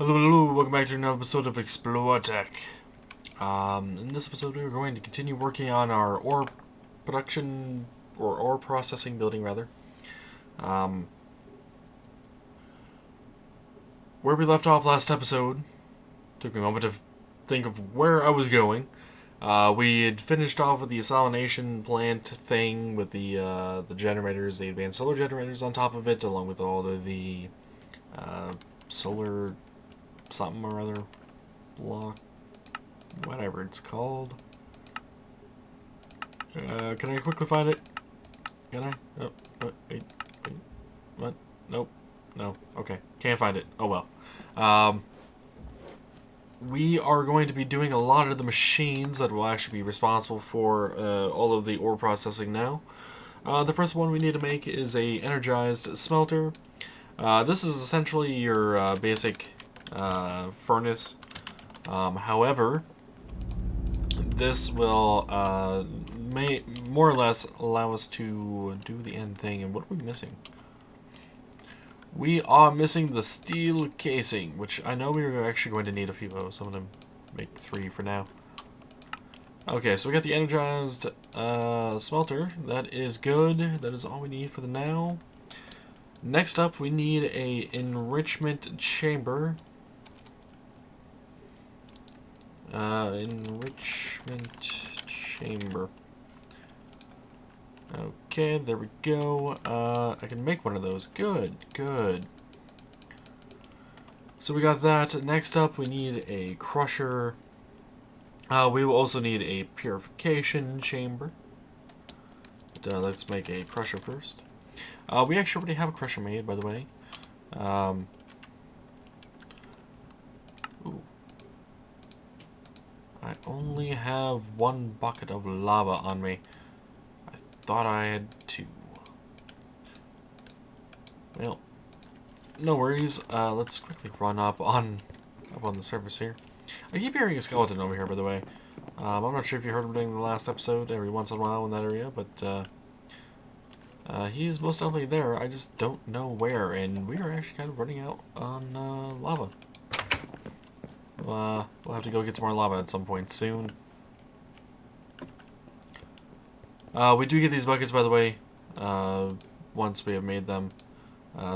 Hello, hello, welcome back to another episode of Exploratech. In this episode, we're going to continue working on our ore production, or ore processing building, rather. Um, where we left off last episode, took me a moment to think of where I was going. We had finished off with the desalination plant thing with the generators, the advanced solar generators on top of it, along with all of the solar something or other block, whatever it's called. Can I quickly find it? Can I? Oh, wait. What? Nope. No. Okay. Can't find it. Oh well. We are going to be doing a lot of the machines that will actually be responsible for all of the ore processing now. The first one we need to make is a energized smelter. This is essentially your basic furnace. However, this will may more or less allow us to do the end thing. And what are we missing? We are missing the steel casing, which I know we are actually going to need a few of, so I'm going to make 3 for now. Okay, so we got the energized smelter. That is good. That is all we need for the now. Next up, we need a enrichment chamber. Enrichment chamber. Okay, there we go. I can make one of those. Good, good. So we got that. Next up, we need a crusher. We will also need a purification chamber. But, let's make a crusher first. We actually already have a crusher made, by the way. Ooh. I only have 1 bucket of lava on me. I thought I had 2. Well, no worries. Let's quickly run up on the surface here. I keep hearing a skeleton over here, by the way. I'm not sure if you heard him during the last episode. Every once in a while in that area, but he's most definitely there. I just don't know where, and we are actually kind of running out on lava. We'll have to go get some more lava at some point soon. We do get these buckets, by the way, once we have made them.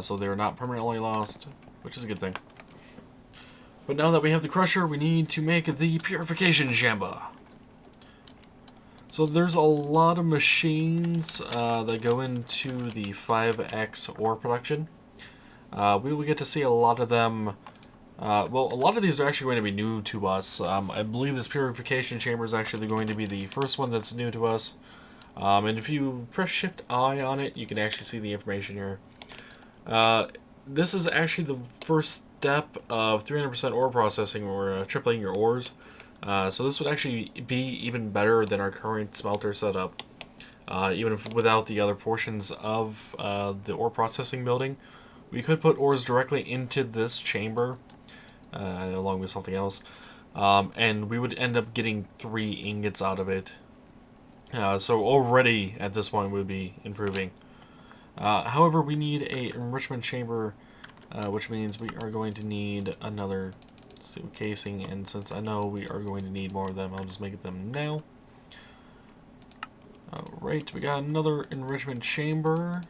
So they're not permanently lost, which is a good thing. But now that we have the crusher, we need to make the purification chamber. So there's a lot of machines that go into the 5x ore production. We will get to see a lot of them. Well, a lot of these are actually going to be new to us. I believe this purification chamber is actually going to be the first one that's new to us. And if you press Shift I on it, you can actually see the information here. This is actually the first step of 300% ore processing, or tripling your ores. So this would actually be even better than our current smelter setup, even if without the other portions of the ore processing building. We could put ores directly into this chamber, along with something else, and we would end up getting 3 ingots out of it. So already at this point we would be improving. However, we need a enrichment chamber, which means we are going to need another steel casing, and since I know we are going to need more of them, I'll just make them now. Alright, we got another enrichment chamber.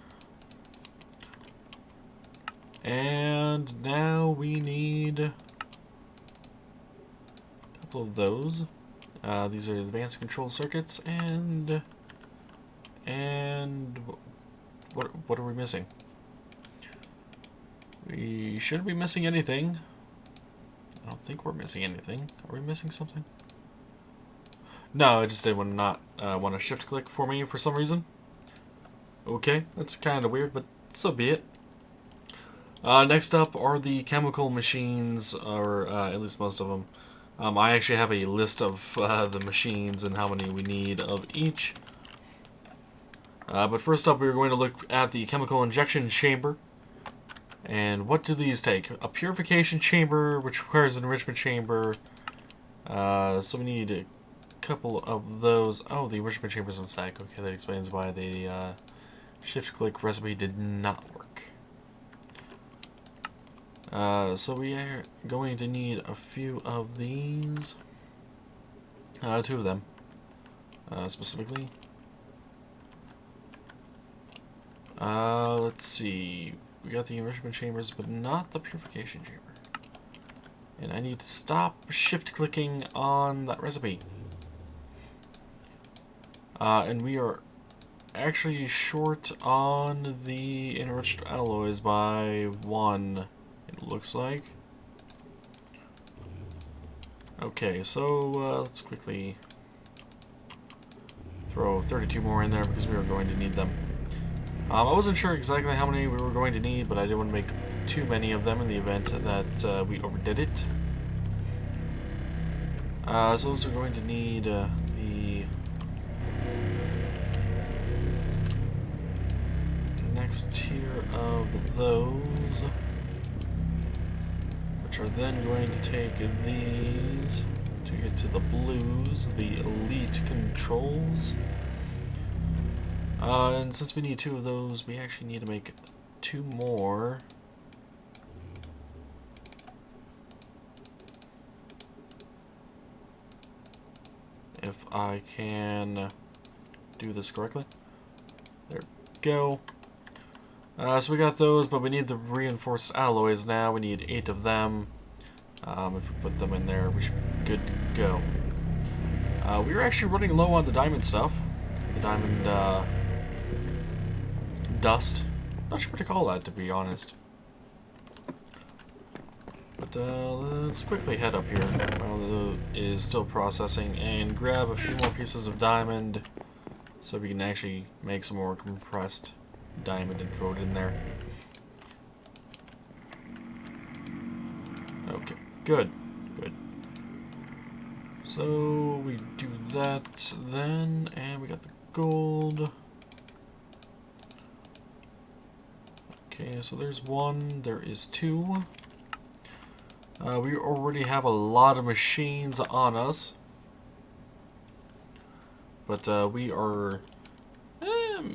And now we need a couple of those. These are advanced control circuits, and what are we missing? We shouldn't be missing anything. I don't think we're missing anything. Are we missing something? No, I just did not want to shift click for me for some reason. Okay, that's kind of weird, but so be it. Next up are the chemical machines, or at least most of them. I actually have a list of the machines and how many we need of each. But first up, we're going to look at the chemical injection chamber. And what do these take? A purification chamber, which requires an enrichment chamber. So we need a couple of those. Oh, the enrichment chamber's on stack. Okay, that explains why the shift-click recipe did not work. So we are going to need a few of these. Two of them, specifically. Let's see. We got the enrichment chambers, but not the purification chamber. And I need to stop shift-clicking on that recipe. And we are actually short on the enriched alloys by 1, it looks like. Okay, so let's quickly throw 32 more in there because we were going to need them. I wasn't sure exactly how many we were going to need, but I didn't want to make too many of them in the event that we overdid it. So those are going to need the next tier of those, which are then going to take these to get to the blues, the elite controls. And since we need 2 of those, we actually need to make 2 more. If I can do this correctly. There we go. So we got those, but we need the reinforced alloys now. We need 8 of them. If we put them in there, we should be good to go. We were actually running low on the diamond stuff. The diamond dust. Not sure what to call that, to be honest. But let's quickly head up here while it is still processing and grab a few more pieces of diamond so we can actually make some more compressed diamond and throw it in there. Okay, good, good. So we do that then, and we got the gold. Okay, so there's 1, there is 2. We already have a lot of machines on us, but we are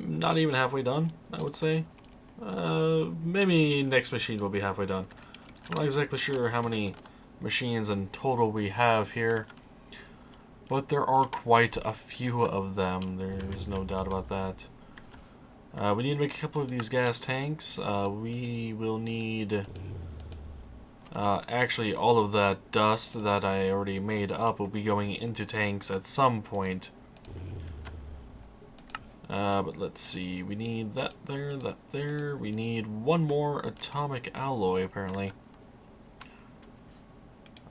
not even halfway done, I would say. Maybe next machine will be halfway done. I'm not exactly sure how many machines in total we have here, but there are quite a few of them. There's no doubt about that. We need to make a couple of these gas tanks. We will need actually all of that dust that I already made up will be going into tanks at some point. But let's see, we need that there, that there. We need 1 more atomic alloy, apparently.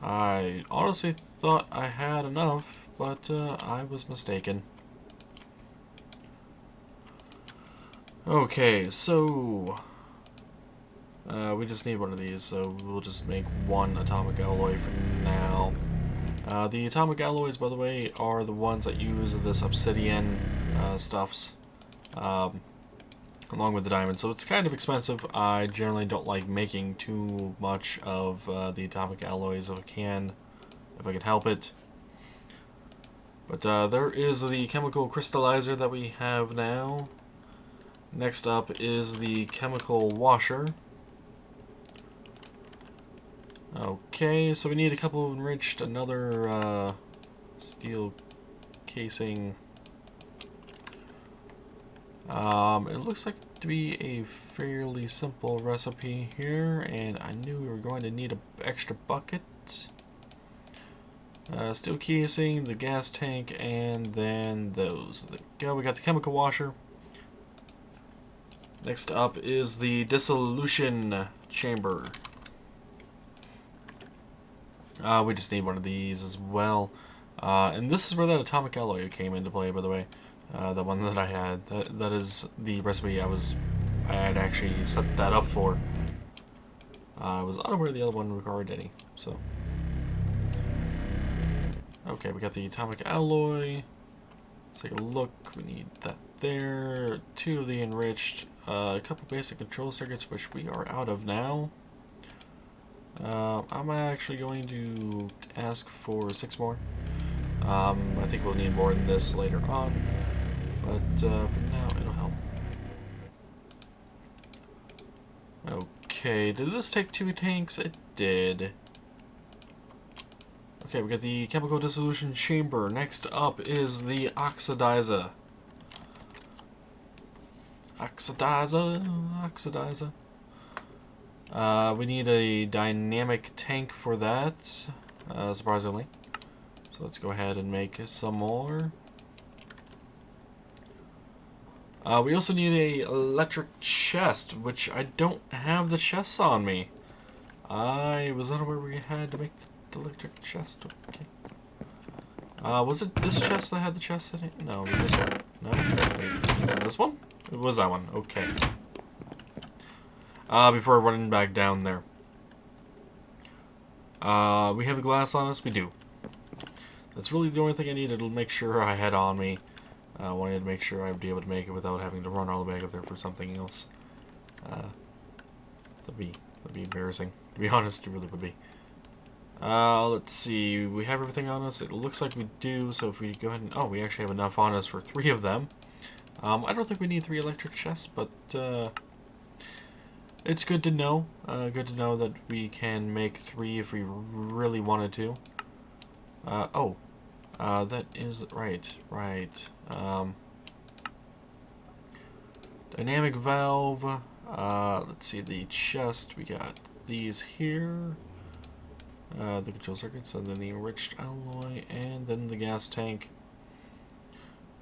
I honestly thought I had enough, but I was mistaken. Okay, so we just need 1 of these, so we'll just make 1 atomic alloy for now. The atomic alloys, by the way, are the ones that use this obsidian stuffs, along with the diamond. So it's kind of expensive. I generally don't like making too much of the atomic alloys if I can help it. But there is the chemical crystallizer that we have now. Next up is the chemical washer. Okay, so we need a couple of enriched, another steel casing. It looks like to be a fairly simple recipe here, and I knew we were going to need an extra bucket. Steel casing, the gas tank, and then those. There we go, we got the chemical washer. Next up is the dissolution chamber. We just need 1 of these as well. And this is where that atomic alloy came into play, by the way. The one that I had. That is the recipe I had actually set that up for. I was unaware the other one required any, so. Okay, we got the atomic alloy. Let's take a look. We need that there. 2 of the enriched. A couple basic control circuits, which we are out of now. I'm actually going to ask for 6 more. I think we'll need more than this later on, but for now it'll help. Okay, did this take 2 tanks? It did. Okay, we got the chemical dissolution chamber. Next up is the oxidizer. Oxidizer. We need a dynamic tank for that, surprisingly. So let's go ahead and make some more. We also need a electric chest, which I don't have the chests on me. I was unaware we had to make the electric chest. Okay. Was it this chest that had the chest in it? No, it was this one. No? Wait, is it this one? It was that one. Okay. Before running back down there. We have a glass on us? We do. That's really the only thing I needed to make sure I had on me. I wanted to make sure I'd be able to make it without having to run all the way up there for something else. That'd be embarrassing. To be honest, it really would be. Let's see. We have everything on us. It looks like we do. So if we go ahead and... Oh, we actually have enough on us for 3 of them. I don't think we need 3 electric chests, but it's good to know. Good to know that we can make 3 if we really wanted to. That is right. Dynamic valve. Let's see the chest. We got these here. The control circuits, and then the enriched alloy, and then the gas tank.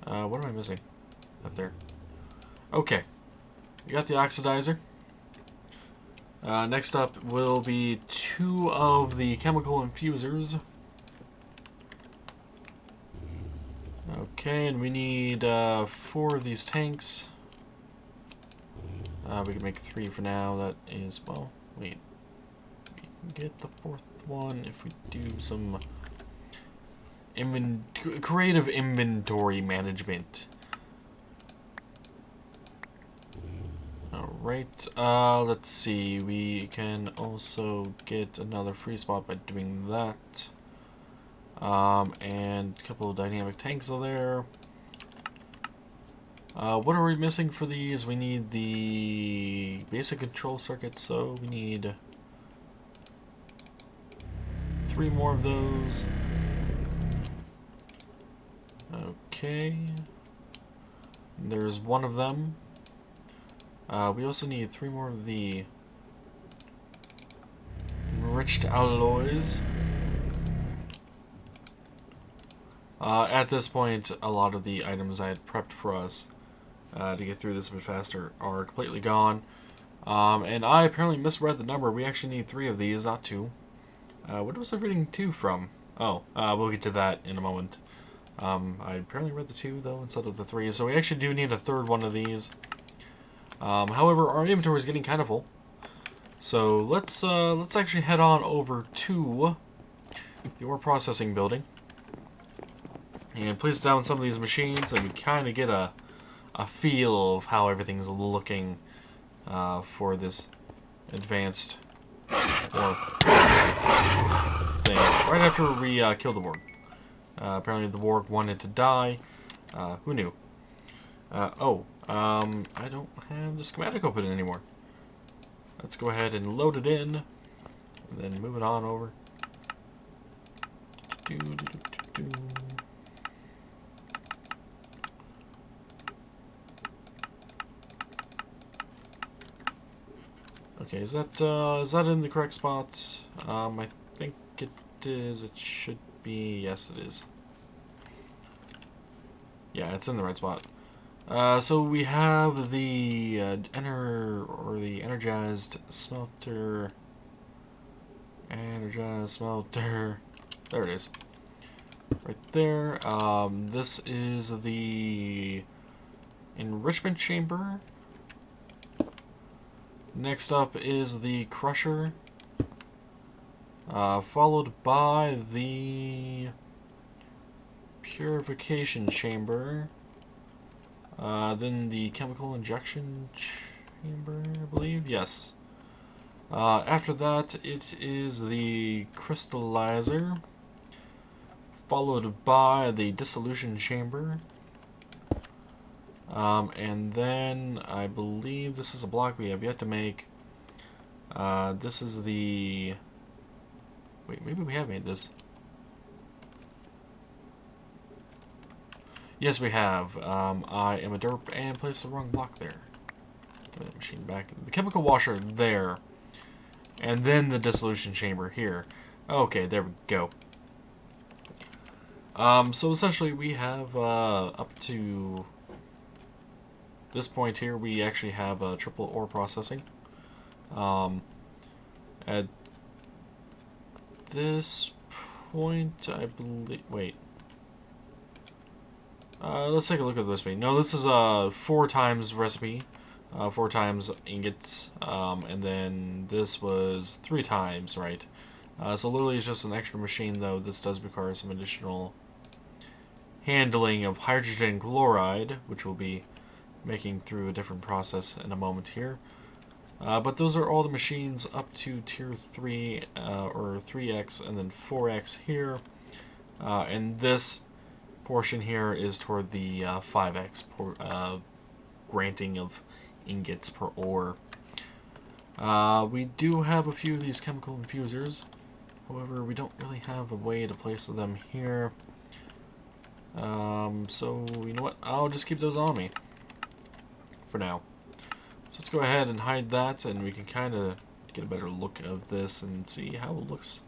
What am I missing? Up there. Okay. We got the oxidizer. Next up will be 2 of the chemical infusers. Okay, and we need 4 of these tanks. We can make 3 for now. That is, well, wait. We can get the 4th one if we do some creative inventory management. Alright, let's see. We can also get another free spot by doing that. And a couple of dynamic tanks are there. What are we missing for these? We need the basic control circuits, so we need 3 more of those. Okay. There's 1 of them. We also need 3 more of the enriched alloys. At this point, a lot of the items I had prepped for us to get through this a bit faster are completely gone. And I apparently misread the number. We actually need 3 of these, not 2. What was I reading 2 from? Oh, we'll get to that in a moment. I apparently read the 2, though, instead of the 3. So we actually do need a 3rd one of these. However, our inventory is getting kind of full. So let's actually head on over to the ore processing building and place down some of these machines, and we kind of get a feel of how everything's looking for this advanced ore processing thing. Right after we killed the Borg. Apparently the Borg wanted to die. Who knew? I don't have the schematic open anymore. Let's go ahead and load it in, and then move it on over. Okay, is that in the correct spot? I think it is. It should be. Yes, it is. Yeah, it's in the right spot. So we have the energized smelter. Energized smelter. There it is. Right there. This is the enrichment chamber. Next up is the crusher, followed by the purification chamber, then the chemical injection chamber, I believe. Yes. After that, it is the crystallizer, followed by the dissolution chamber. And then I believe this is a block we have yet to make. This is the... Wait, maybe we have made this. Yes, we have. I am a derp and placed the wrong block there. Give me that machine back. The chemical washer there. And then the dissolution chamber here. Okay, there we go. So essentially we have up to this point here, we actually have triple ore processing. At this point, I believe... Wait. Let's take a look at the recipe. No, this is a 4 times recipe. 4 times ingots. And then this was 3 times, right? So literally it's just an extra machine, though this does require some additional handling of hydrogen chloride, which we'll be making through a different process in a moment here. But those are all the machines up to tier 3 or 3x and then 4x here. And this portion here is toward the 5x granting of ingots per ore. We do have a few of these chemical infusers. However, we don't really have a way to place them here. So, you know what? I'll just keep those on me for now. So let's go ahead and hide that, and we can kind of get a better look of this and see how it looks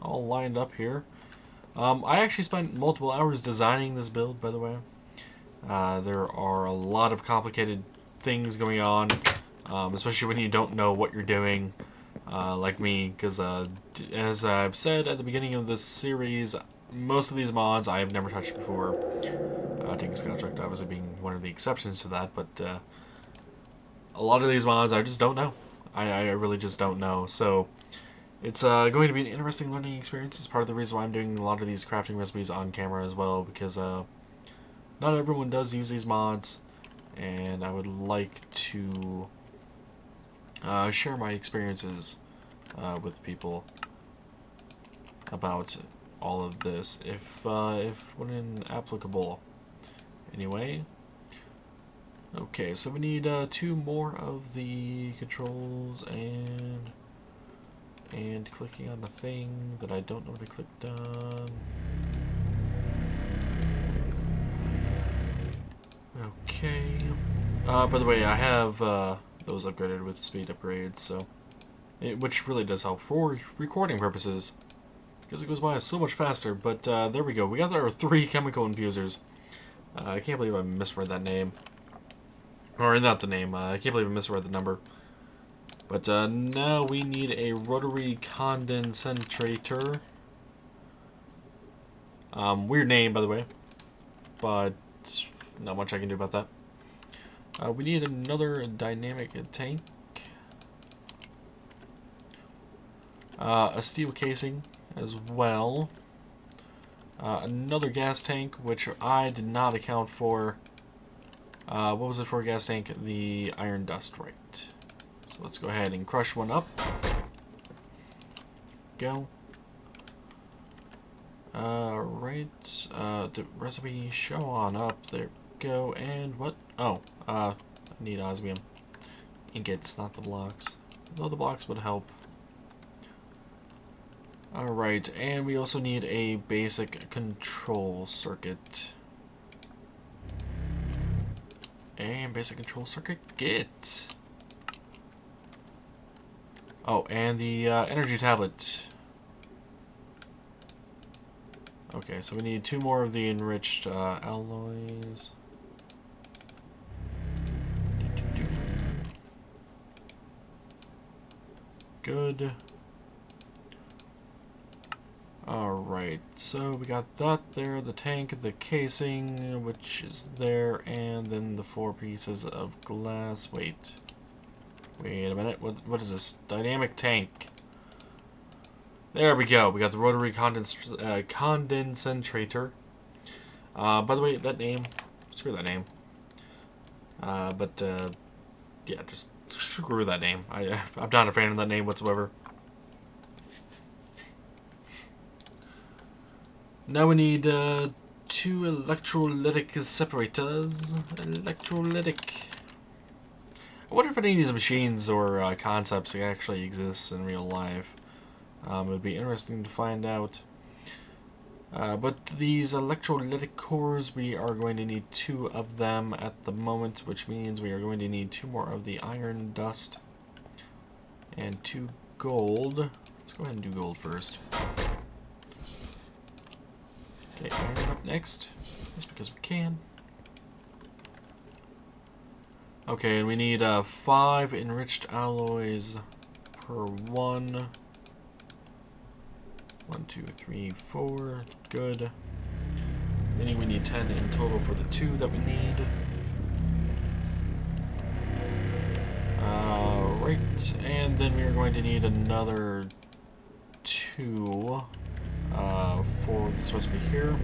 all lined up here. I actually spent multiple hours designing this build, by the way. There are a lot of complicated things going on, especially when you don't know what you're doing, like me, because as I've said at the beginning of this series, most of these mods I have never touched before. Taking Exploratech obviously being one of the exceptions to that, but a lot of these mods I just don't know. I really just don't know. So it's going to be an interesting learning experience. It's part of the reason why I'm doing a lot of these crafting recipes on camera as well, because not everyone does use these mods, and I would like to share my experiences with people about all of this, if when applicable. Anyway, okay, so we need 2 more of the controls, and clicking on a thing that I don't know what I clicked on. Okay. By the way, I have those upgraded with speed upgrades, so which really does help for recording purposes, because it goes by so much faster. But there we go. We got our 3 chemical infusers. I can't believe I misread that name. Or not the name. I can't believe I misread the number. But now we need a rotary condensator. Weird name, by the way. But not much I can do about that. We need another dynamic tank. A steel casing as well. Another gas tank, which I did not account for. What was it for a gas tank? The iron dust, right. So let's go ahead and crush one up. Go. Right. The recipe show on up. There we go. And what? Oh, I need osmium ingots, not the blocks. Though the blocks would help. Alright, and we also need a basic control circuit. And basic control circuit, get. Oh, and the energy tablet. Okay, so we need 2 more of the enriched alloys. Good. Alright, so we got that there, the tank, the casing, which is there, and then the 4 pieces of glass. Wait a minute, what is this? Dynamic tank. There we go, we got the rotary condensator. By the way, that name, screw that name. Yeah, just screw that name. I'm not a fan of that name whatsoever. Now we need 2 electrolytic separators. Electrolytic. I wonder if any of these machines or concepts actually exist in real life. It would be interesting to find out. But these electrolytic cores, we are going to need 2 of them at the moment, which means we are going to need 2 more of the iron dust and 2 gold. Let's go ahead and do gold first. Okay, iron up next, just because we can. Okay, and we need 5 enriched alloys per 1. 1, 2, 3, 4. Good. Meaning we need 10 in total for the 2 that we need. Right, and then we are going to need another 2 for this must be here.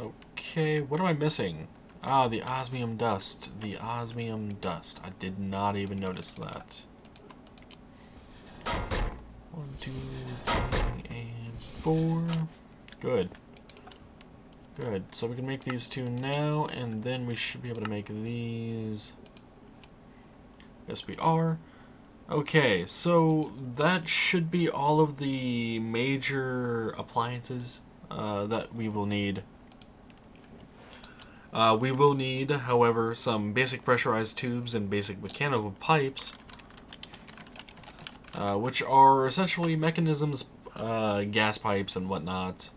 Okay, what am I missing? Ah, the osmium dust. The osmium dust. I did not even notice that. 1, 2, 3, and 4. Good. Good. So we can make these 2 now, and then we should be able to make these. Yes, we are. Okay, so that should be all of the major appliances that we will need. We will need, however, some basic pressurized tubes and basic mechanical pipes, which are essentially mechanisms, gas pipes and whatnot.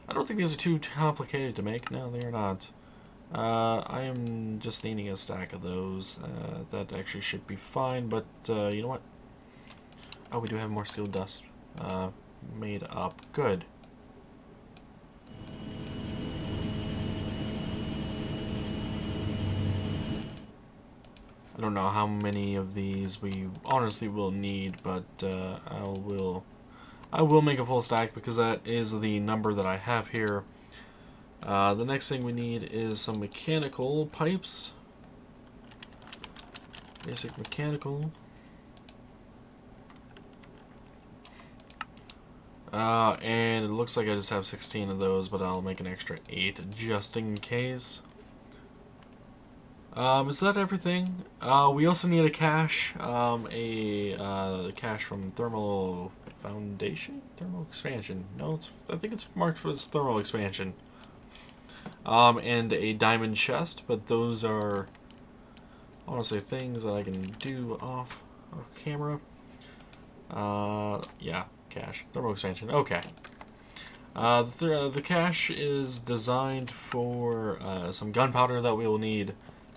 I don't think these are too complicated to make. No, they are not. I am just needing a stack of those. That actually should be fine, but you know what? Oh, we do have more steel dust made up. Good. I don't know how many of these we honestly will need, but I will make a full stack because that is the number that I have here. The next thing we need is some mechanical pipes. Basic mechanical. And it looks like I just have 16 of those, but I'll make an extra 8 just in case. Is that everything? We also need a cache, cache from Thermal Foundation? Thermal Expansion. No, I think it's marked as Thermal Expansion. And a diamond chest, but those are honestly things that I can do off camera. Yeah, cache. Thermal Expansion. Okay. The cache is designed for some gunpowder that we will need.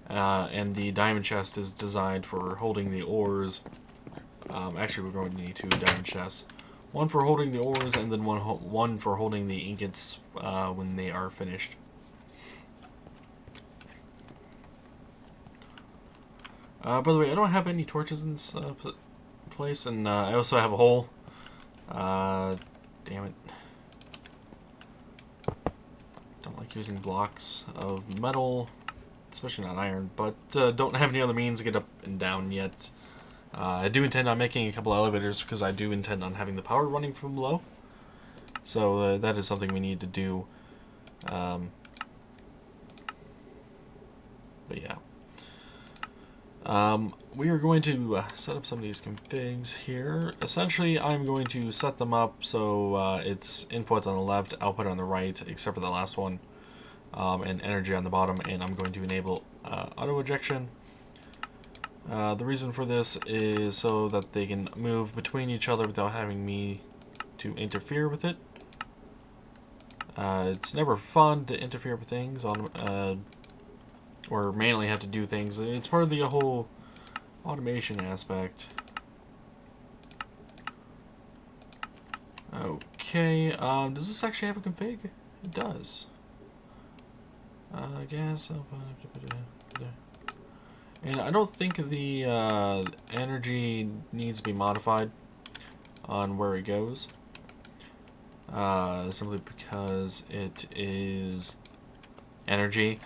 And the diamond chest is designed for holding the ores. Actually, we're going to need 2 diamond chests. One for holding the ores, and then one for holding the ingots when they are finished. By the way, I don't have any torches in this place, and I also have a hole. Damn it. Don't like using blocks of metal. Especially not iron, but don't have any other means to get up and down yet. I do intend on making a couple elevators because I do intend on having the power running from below. So that is something we need to do. But yeah. We are going to set up some of these configs here. Essentially, I'm going to set them up so it's input on the left, output on the right, except for the last one. And energy on the bottom, and I'm going to enable auto ejection. The reason for this is so that they can move between each other without having me to interfere with it. It's never fun to interfere with things on or manually have to do things. It's part of the whole automation aspect. Okay, does this actually have a config? It does. I guess. And I don't think the energy needs to be modified on where it goes. Simply because it is energy.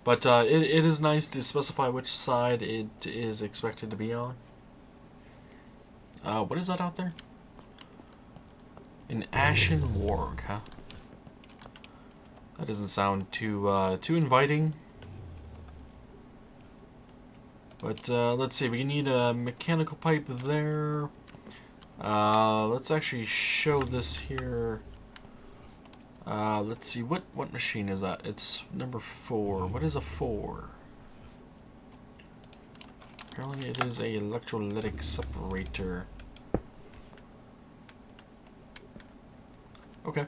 But it is nice to specify which side it is expected to be on. What is that out there? An ashen warg, huh? That doesn't sound too inviting. But let's see, we need a mechanical pipe there. Let's actually show this here. Let's see, what machine is that? It's number 4. What is a 4? Apparently it is a electrolytic separator. Okay.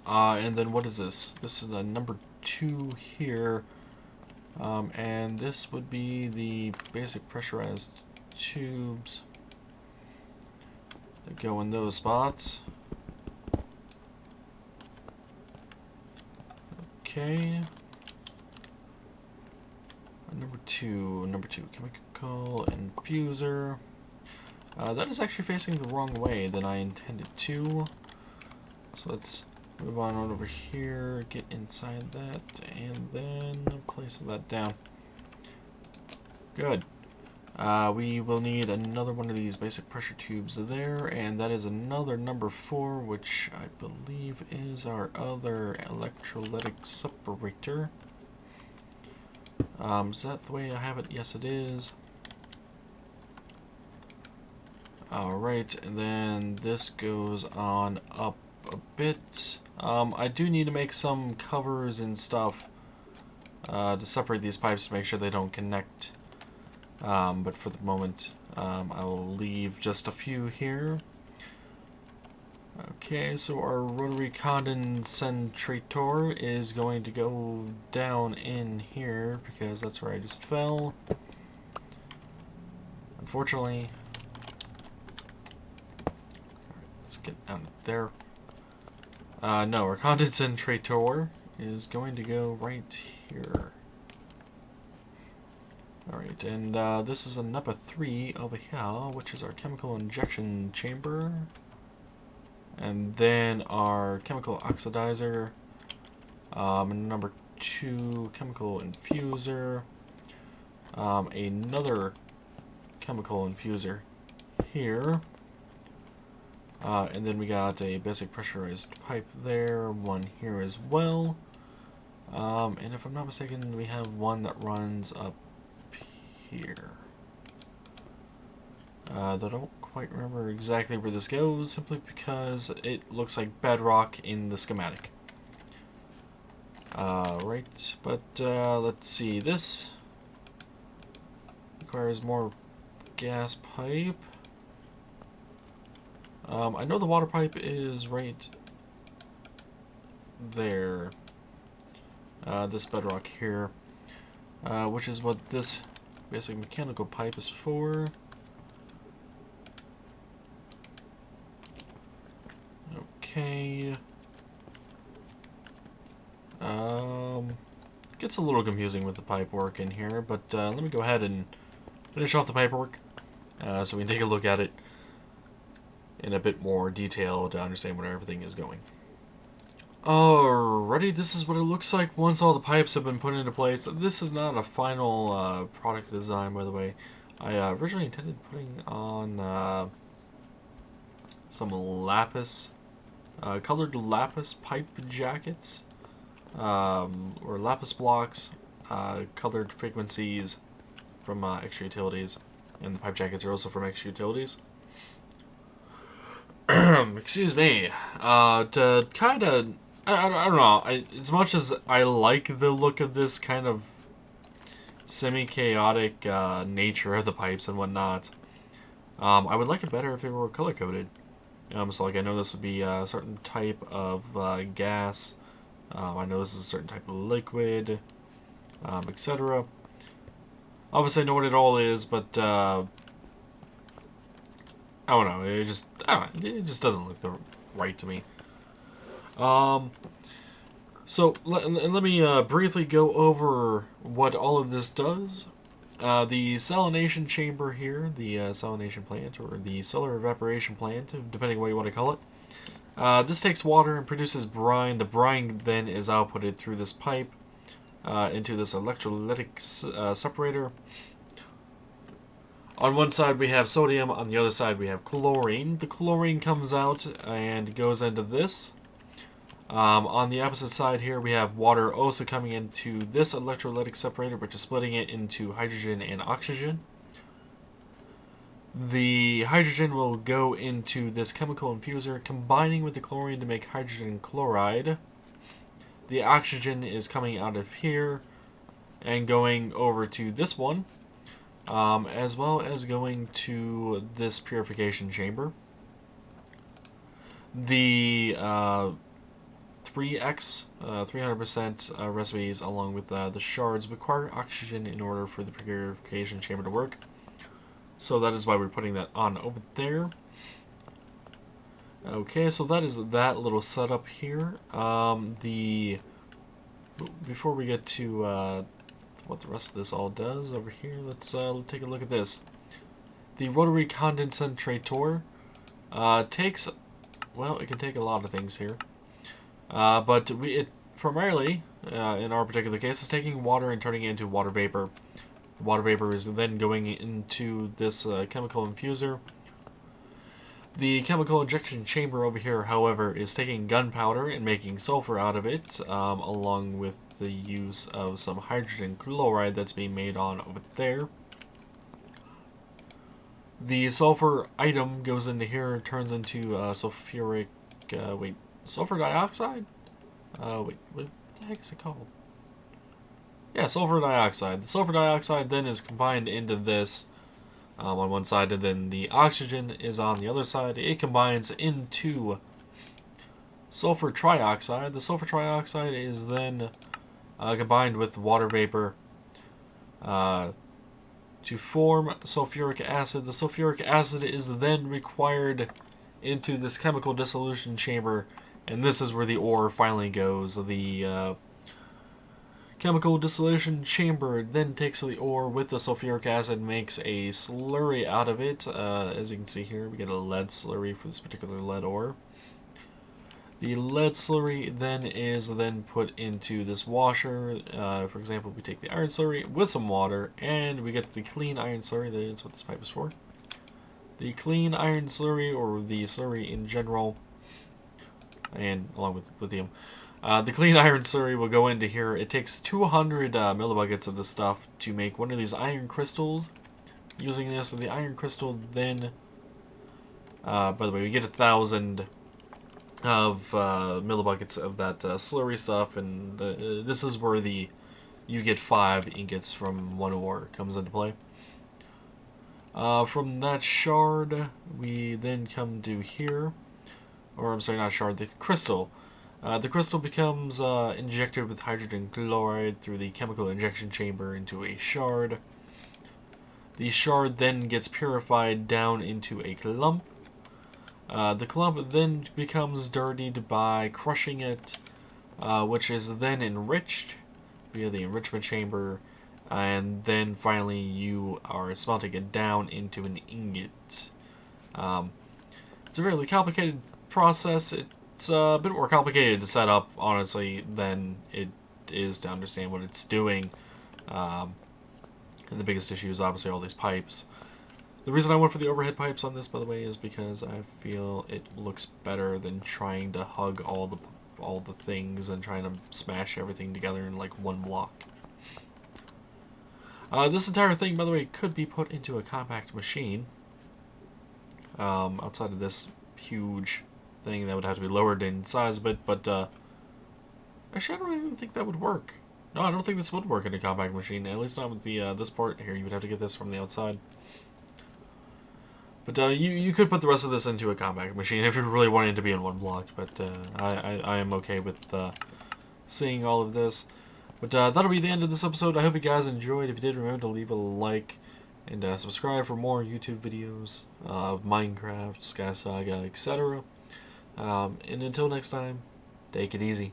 And then what is this? This is the number 2 here. And this would be the basic pressurized tubes that go in those spots. Okay. Number two, chemical infuser. That is actually facing the wrong way than I intended to. So let's move on over here, get inside that, and then place that down. Good. We will need another one of these basic pressure tubes there, and that is another number 4, which I believe is our other electrolytic separator. Is that the way I have it? Yes, it is. Alright, and then this goes on up a bit. I do need to make some covers and stuff to separate these pipes to make sure they don't connect. But for the moment, I will leave just a few here. Okay, so our rotary condensator is going to go down in here because that's where I just fell. Unfortunately. Let's get down there. No, our condensator is going to go right here. Alright, and this is a Ep7 over here, which is our chemical injection chamber. And then our chemical oxidizer. Number 2 chemical infuser. Another chemical infuser here. And then we got a basic pressurized pipe there, one here as well. And if I'm not mistaken, we have one that runs up here. I don't quite remember exactly where this goes, simply because it looks like bedrock in the schematic. Right, but let's see, this requires more gas pipe. I know the water pipe is right there, this bedrock here, which is what this basic mechanical pipe is for. Okay. Gets a little confusing with the pipe work in here, but let me go ahead and finish off the pipe work so we can take a look at it in a bit more detail to understand where everything is going. Alrighty, this is what it looks like once all the pipes have been put into place. This is not a final product design, by the way. I originally intended putting on some lapis, colored lapis pipe jackets, or lapis blocks, colored frequencies from extra utilities, and the pipe jackets are also from extra utilities. Excuse me. To kind of, I don't know. As much as I like the look of this kind of semi-chaotic nature of the pipes and whatnot, I would like it better if it were color-coded. So like I know this would be a certain type of gas. I know this is a certain type of liquid, etc. Obviously, I know what it all is, but I don't know. It just doesn't look right to me. So let me briefly go over what all of this does. The salination chamber here, the salination plant, or the solar evaporation plant, depending on what you want to call it. This takes water and produces brine. The brine then is outputted through this pipe into this electrolytic separator. On one side we have sodium, on the other side we have chlorine. The chlorine comes out and goes into this. On the opposite side here, we have water also coming into this electrolytic separator, which is splitting it into hydrogen and oxygen. The hydrogen will go into this chemical infuser, combining with the chlorine to make hydrogen chloride. The oxygen is coming out of here and going over to this one, as well as going to this purification chamber. The 3x, 300% recipes, along with the shards, require oxygen in order for the purification chamber to work. So that is why we're putting that on over there. Okay, so that is that little setup here. Before we get to what the rest of this all does over here, let's take a look at this. The rotary condensator takes, well, it can take a lot of things here. But it primarily, in our particular case, is taking water and turning it into water vapor. The water vapor is then going into this chemical infuser. The chemical injection chamber over here, however, is taking gunpowder and making sulfur out of it, along with the use of some hydrogen chloride that's being made on over there. The sulfur item goes into here, turns into sulfuric, sulfur dioxide? What the heck is it called? Yeah, sulfur dioxide. The sulfur dioxide then is combined into this on one side, and then the oxygen is on the other side. It combines into sulfur trioxide. The sulfur trioxide is then combined with water vapor to form sulfuric acid. The sulfuric acid is then required into this chemical dissolution chamber, and this is where the ore finally goes. The chemical dissolution chamber then takes the ore with the sulfuric acid, makes a slurry out of it. As you can see here, we get a lead slurry for this particular lead ore. The lead slurry then is put into this washer. For example, we take the iron slurry with some water, and we get the clean iron slurry. That is what this pipe is for. The clean iron slurry, or the slurry in general, and along with lithium. The clean iron slurry will go into here. It takes 200 millibuckets of this stuff to make one of these iron crystals. Using this, the iron crystal then, by the way, we get 1,000 of millibuckets of that slurry stuff, and this is where you get 5 ingots from one ore comes into play. From that shard, we then come to here, or I'm sorry, not shard, the crystal. The crystal becomes injected with hydrogen chloride through the chemical injection chamber into a shard. The shard then gets purified down into a clump. The clump then becomes dirtied by crushing it, which is then enriched via the enrichment chamber, and then finally you are smelting it down into an ingot. It's a fairly complicated process. It's a bit more complicated to set up, honestly, than it is to understand what it's doing. And the biggest issue is obviously all these pipes. The reason I went for the overhead pipes on this, by the way, is because I feel it looks better than trying to hug all the things and trying to smash everything together in like one block. This entire thing, by the way, could be put into a compact machine. Outside of this huge thing that would have to be lowered in size a bit, but actually I don't even think that would work. No, I don't think this would work in a compact machine, at least not with the this part here. You would have to get this from the outside. But you could put the rest of this into a compact machine if you really wanted it to be in one block, but I am okay with seeing all of this. But that'll be the end of this episode. I hope you guys enjoyed. If you did, remember to leave a like and subscribe for more YouTube videos of Minecraft, Sky Saga, etc. And until next time, take it easy.